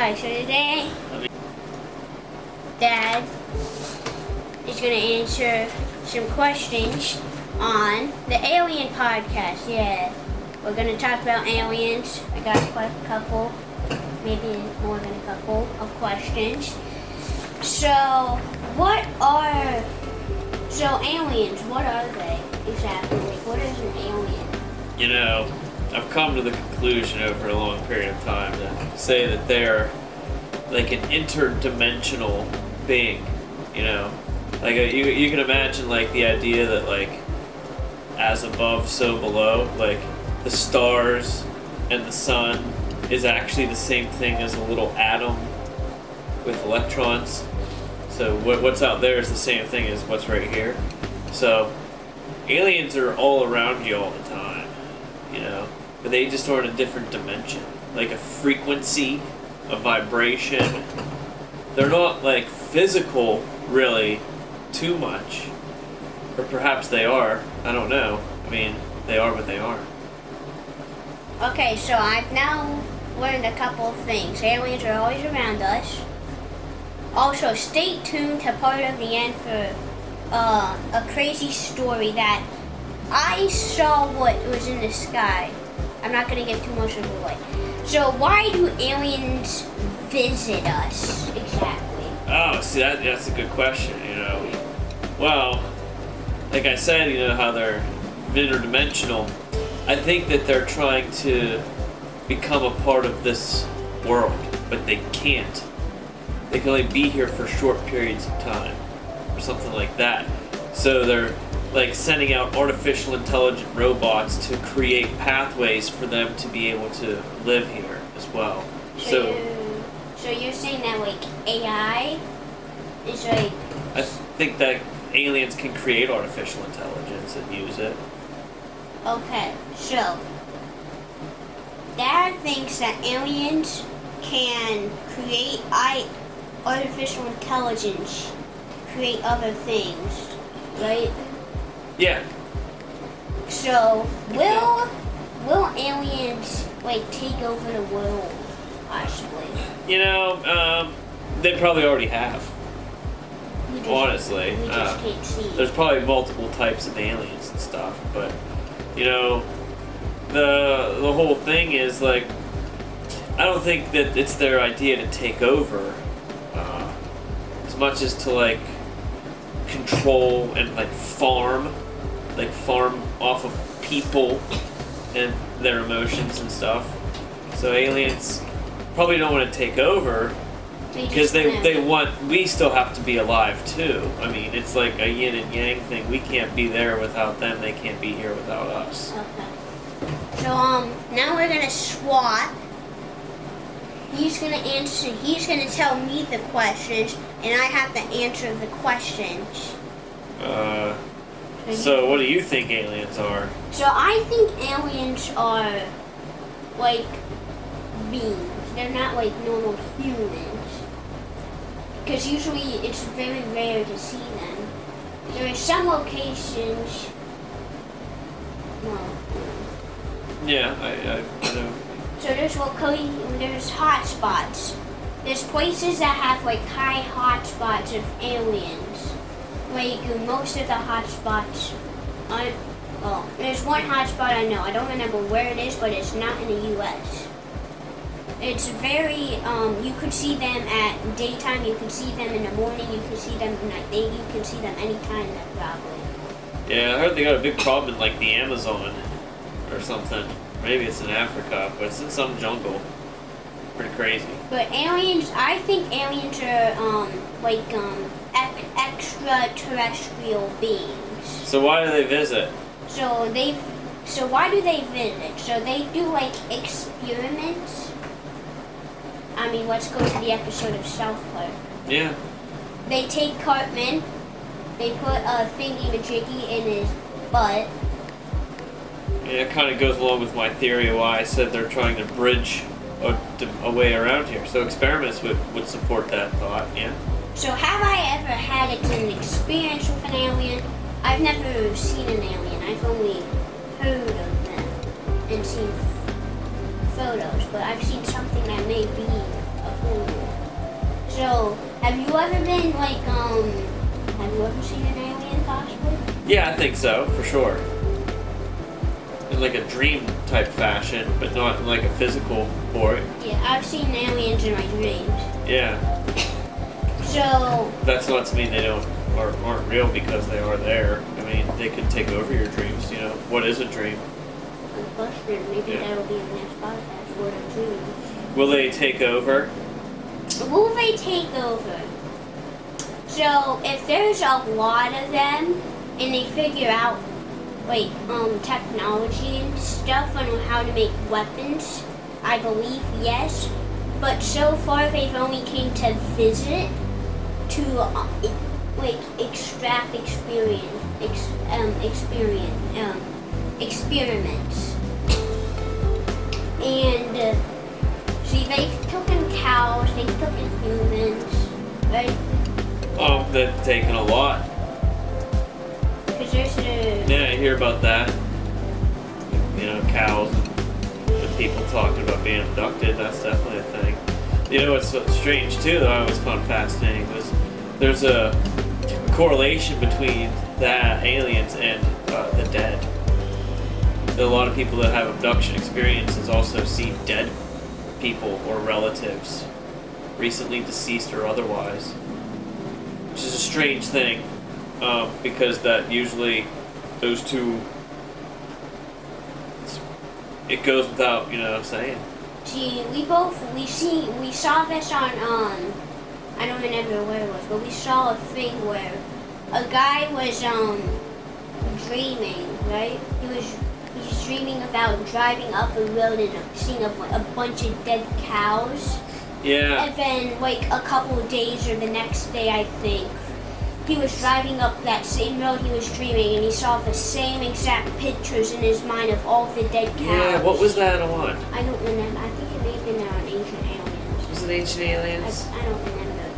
Alright, so today, Dad is going to answer some questions on the Alien podcast. Yeah, we're going to talk about aliens. I got a couple, maybe more than a couple of questions. So, aliens, what are they exactly? Like, what is an alien? You know, I've come to the conclusion over a long period of time to say that they're like an interdimensional being, you know? Like, you can imagine, like, the idea that, like, as above, so below, like, the stars and the sun is actually the same thing as a little atom with electrons. So what's out there is the same thing as what's right here. So aliens are all around you all the time, you know, but they just are in a different dimension, like a frequency, a vibration. They're not like physical really too much, or perhaps they are. I don't know. I mean, they are, but they aren't. Okay, so I've now learned a couple of things. Aliens are always around us. Also, stay tuned to part of the end for a crazy story that I saw what was in the sky. I'm not going to give too much of it away. So, why do aliens visit us exactly? Oh, see, that's a good question, you know. Well, like I said, you know, how they're interdimensional. I think that they're trying to become a part of this world, but they can't. They can only be here for short periods of time, or something like that. So they're like sending out artificial intelligent robots to create pathways for them to be able to live here as well. So you're saying that like AI is like... I think that aliens can create artificial intelligence and use it. Okay, so Dad thinks that aliens can create artificial intelligence to create other things, right? Yeah. So will aliens like take over the world possibly? You know, they probably already have. Honestly, we just can't see. There's probably multiple types of aliens and stuff, but you know, the whole thing is like, I don't think that it's their idea to take over, as much as to like control and like farm off of people and their emotions and stuff. So aliens probably don't want to take over. Because we still have to be alive too. I mean, it's like a yin and yang thing. We can't be there without them. They can't be here without us. Okay. So now we're gonna swap. He's gonna tell me the questions, and I have to answer the questions. So what do you think aliens are? So I think aliens are like beings. They're not like normal humans. Because usually it's very rare to see them. There are some locations... Yeah, I know. So there's hot spots. There's places that have like high hot spots of aliens. Like most of the hot spots aren't... Well, there's one hot spot I know. I don't remember where it is, but it's not in the U.S. It's very, you can see them at daytime, you can see them in the morning, you can see them at night, you can see them anytime probably. Yeah, I heard they got a big problem in like the Amazon or something. Maybe it's in Africa, but it's in some jungle. Pretty crazy. But aliens, I think aliens are, extraterrestrial beings. So why do they visit? So why do they visit? So they do like experiments. I mean, let's go to the episode of South Park. Yeah. They take Cartman, they put a thingy-majiggy in his butt. Yeah, it kind of goes along with my theory of why I said they're trying to bridge a way around here. So experiments would support that thought, yeah. So have I ever had an experience with an alien? I've never seen an alien. I've only heard of them and seen photos, but I've seen something that may be a Cool. So, have you ever been like have you ever seen an alien cosplay? Yeah, I think so, for sure. In like a dream type fashion, but not in like a physical form. Yeah, I've seen aliens in my dreams. Yeah. So, That's not to mean they aren't real because they are there. I mean, they could take over your dreams, you know. What is a dream? a question, maybe Yeah. that'll be the next podcast. What are dreams? Will they take over? Will they take over? So, if there's a lot of them, and they figure out, like, technology and stuff on how to make weapons, I believe yes. But so far, they've only came to visit, to, extract experiments. And, see, they've taken cows, they've taken humans, right? Oh, they've taken a lot. Because there's a... Yeah, I hear about that. You know, cows and people talking about being abducted, that's definitely a thing. You know what's so strange too, that I always found fascinating, was there's a correlation between that, aliens, and the dead. A lot of people that have abduction experiences also see dead people or relatives, recently deceased or otherwise, which is a strange thing, because that usually those two, it goes without, you know what I'm saying. See, we saw this on, I don't remember where it was, but we saw a thing where a guy was, dreaming, right? He's dreaming about driving up a road and seeing a bunch of dead cows. Yeah. And then, like, a couple of days or the next day, I think, he was driving up that same road he was dreaming, and he saw the same exact pictures in his mind of all the dead cows. Yeah, what was that on? I don't remember. I think it may have been on Ancient Aliens. Was it Ancient Aliens? I don't remember.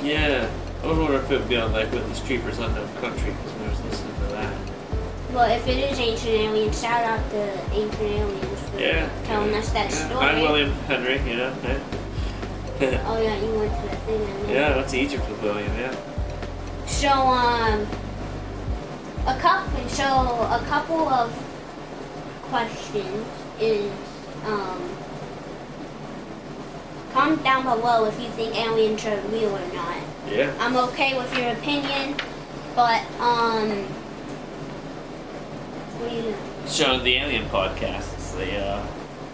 Yeah. I was wondering if it would be on, like, with the Streepers Unknown Country, because we was listening to that. Well, if it is Ancient Aliens, shout out to Ancient Aliens for telling us that story. I'm William Henry, you know. Yeah. Oh yeah, you went to that thing. I know. Yeah, I went to Egypt with William, yeah. So a couple of questions is comment down below if you think aliens are real or not. Yeah. I'm okay with your opinion, but what are you doing? Showing the Alien podcast. It's the,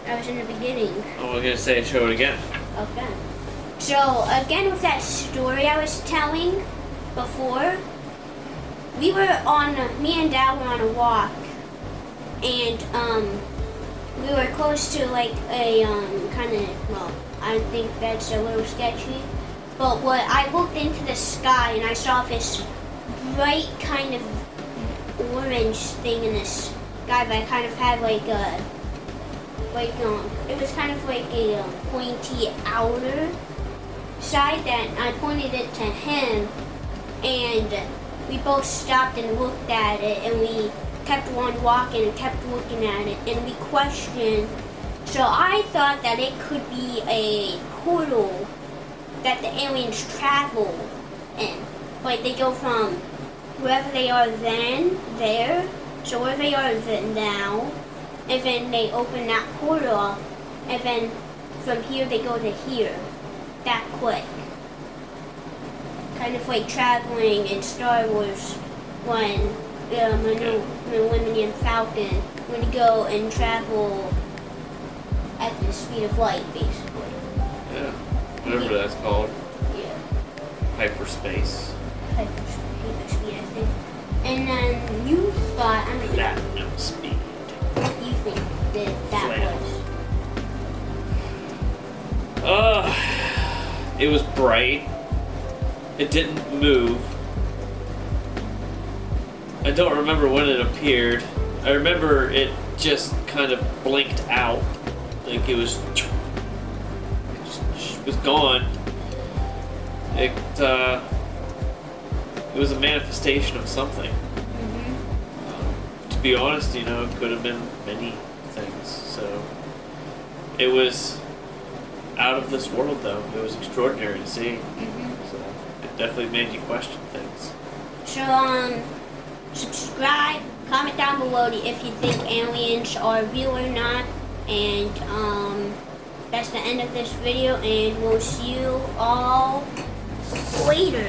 I was in the beginning. oh, we're gonna say show it again. Okay. So, again with that story I was telling before, me and Dad were on a walk, and, we were close to, like, a, I think that's a little sketchy, but I looked into the sky and I saw this bright kind of orange thing in the sky that kind of had, it was kind of like a pointy outer side that I pointed it to him, and we both stopped and looked at it, and we kept on walking and kept looking at it, and we questioned. So I thought that it could be a portal that the aliens travel in. Like they go from wherever they are then, there, so where they are now, and then they open that portal, and then from here they go to here, that quick. Kind of like traveling in Star Wars when the Millennium Falcon would go and travel at the speed of light, basically. Yeah. Whatever that's called. Yeah. Hyperspace. Hyperspeed, I think. And then you thought, That no speed. you think that Flail. was? It was bright. It didn't move. I don't remember when it appeared. I remember it just kind of blinked out. Like it was gone. It was a manifestation of something. Mm-hmm. To be honest, it could have been many things. So it was out of this world, though. It was extraordinary to see. Mm-hmm. So it definitely made you question things. So, subscribe, comment down below if you think aliens are real or not. And, that's the end of this video, and we'll see you all later.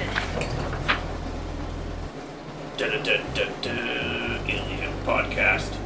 Alien Podcast.